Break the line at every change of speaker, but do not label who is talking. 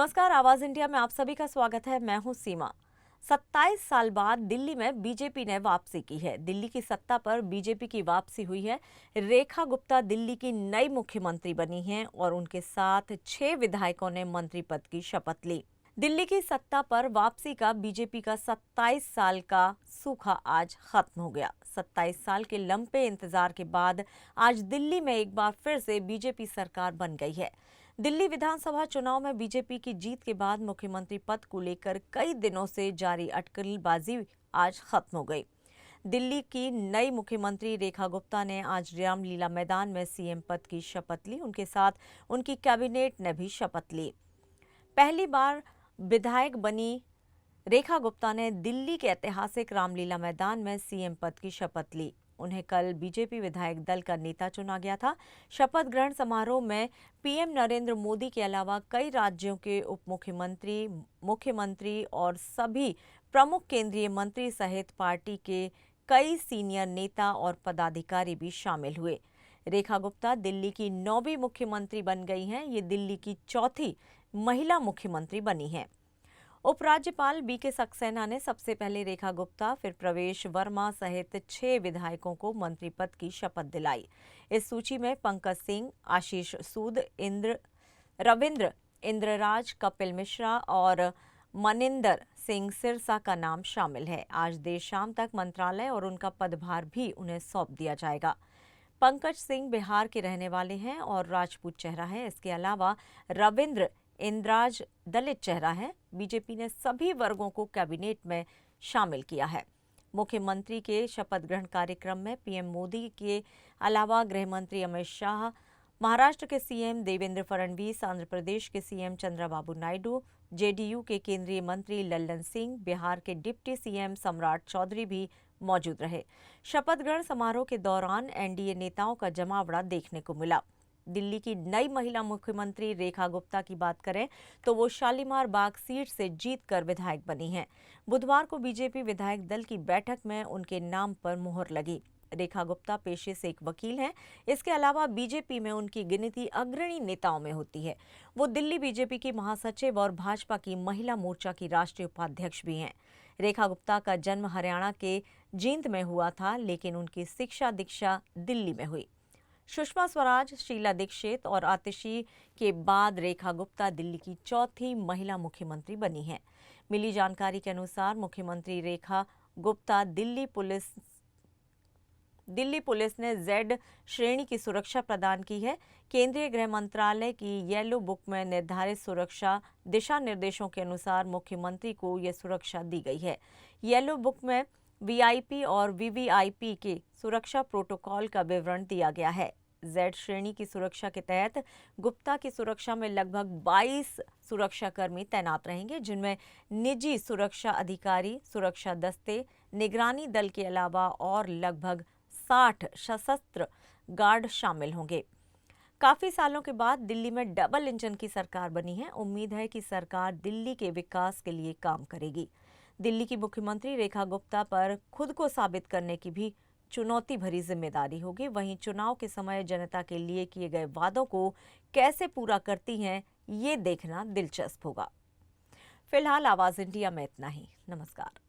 नमस्कार, आवाज इंडिया में आप सभी का स्वागत है। मैं हूं सीमा। 27 साल बाद दिल्ली में बीजेपी ने वापसी की है। दिल्ली की सत्ता पर बीजेपी की वापसी हुई है। रेखा गुप्ता दिल्ली की नई मुख्यमंत्री बनी हैं और उनके साथ 6 विधायकों ने मंत्री पद की शपथ ली। दिल्ली की सत्ता पर वापसी का बीजेपी का 27 साल का सूखा आज खत्म हो गया। 27 साल के लंबे इंतजार के बाद आज दिल्ली में एक बार फिर से बीजेपी सरकार बन गई है। दिल्ली विधानसभा चुनाव में बीजेपी की जीत के बाद मुख्यमंत्री पद को लेकर कई दिनों से जारी अटकलबाजी आज खत्म हो गई। दिल्ली की नई मुख्यमंत्री रेखा गुप्ता ने आज रामलीला मैदान में सीएम पद की शपथ ली। उनके साथ उनकी कैबिनेट ने भी शपथ ली। पहली बार विधायक बनी रेखा गुप्ता ने दिल्ली के ऐतिहासिक रामलीला मैदान में सीएम पद की शपथ ली। उन्हें कल बीजेपी विधायक दल का नेता चुना गया था। शपथ ग्रहण समारोह में पीएम नरेंद्र मोदी के अलावा कई राज्यों के उप मुख्यमंत्री, मुख्यमंत्री और सभी प्रमुख केंद्रीय मंत्री सहित पार्टी के कई सीनियर नेता और पदाधिकारी भी शामिल हुए। रेखा गुप्ता दिल्ली की 9वीं मुख्यमंत्री बन गई हैं। ये दिल्ली की चौथी महिला मुख्यमंत्री बनी हैं। उपराज्यपाल बीके सक्सेना ने सबसे पहले रेखा गुप्ता, फिर प्रवेश वर्मा सहित 6 विधायकों को मंत्री पद की शपथ दिलाई। इस सूची में पंकज सिंह, आशीष सूद, रविंद्र इंद्रराज, कपिल मिश्रा और मनिंदर सिंह सिरसा का नाम शामिल है। आज देर शाम तक मंत्रालय और उनका पदभार भी उन्हें सौंप दिया जाएगा। पंकज सिंह बिहार के रहने वाले हैं और राजपूत चेहरा है। इसके अलावा रविंद्र इंद्राज दलित चेहरा है। बीजेपी ने सभी वर्गों को कैबिनेट में शामिल किया है। मुख्यमंत्री के शपथ ग्रहण कार्यक्रम में पीएम मोदी के अलावा गृह मंत्री अमित शाह, महाराष्ट्र के सीएम देवेंद्र फडणवीस, आंध्र प्रदेश के सीएम चंद्रबाबू नायडू, जेडीयू के केंद्रीय मंत्री लल्लन सिंह, बिहार के डिप्टी सीएम सम्राट चौधरी भी मौजूद रहे। शपथ ग्रहण समारोह के दौरान एनडीए नेताओं का जमावड़ा देखने को मिला। दिल्ली की नई महिला मुख्यमंत्री रेखा गुप्ता की बात करें तो वो शालीमार बाग सीट से जीतकर विधायक बनी हैं। बुधवार को बीजेपी विधायक दल की बैठक में उनके नाम पर मुहर लगी। रेखा गुप्ता पेशे से एक वकील हैं। इसके अलावा बीजेपी में उनकी गिनती अग्रणी नेताओं में होती है। वो दिल्ली बीजेपी की महासचिव और भाजपा की महिला मोर्चा की राष्ट्रीय उपाध्यक्ष भी हैं। रेखा गुप्ता का जन्म हरियाणा के जींद में हुआ था, लेकिन उनकी शिक्षा दीक्षा दिल्ली में हुई। सुषमा स्वराज, शीला दीक्षित और आतिशी के बाद रेखा गुप्ता दिल्ली की चौथी महिला मुख्यमंत्री बनी हैं। मिली जानकारी के अनुसार मुख्यमंत्री रेखा गुप्ता दिल्ली पुलिस ने जेड श्रेणी की सुरक्षा प्रदान की है। केंद्रीय गृह मंत्रालय की येलो बुक में निर्धारित सुरक्षा दिशा निर्देशों के अनुसार मुख्यमंत्री को यह सुरक्षा दी गई है। येलो बुक में वीआईपी और वीवीआईपी के सुरक्षा प्रोटोकॉल का विवरण दिया गया है। जेड श्रेणी की सुरक्षा के तहत गुप्ता की सुरक्षा में लगभग 22 सुरक्षाकर्मी तैनात रहेंगे, जिनमें निजी सुरक्षा अधिकारी, सुरक्षा दस्ते, निगरानी दल के अलावा और लगभग 60 सशस्त्र गार्ड शामिल होंगे। काफी सालों के बाद दिल्ली में डबल इंजन की सरकार बनी है। उम्मीद है कि सरकार दिल्ली के विकास के लिए काम करेगी। दिल्ली की मुख्यमंत्री रेखा गुप्ता पर खुद को साबित करने की भी चुनौती भरी जिम्मेदारी होगी। वहीं चुनाव के समय जनता के लिए किए गए वादों को कैसे पूरा करती हैं, ये देखना दिलचस्प होगा। फिलहाल आवाज इंडिया में इतना ही। नमस्कार।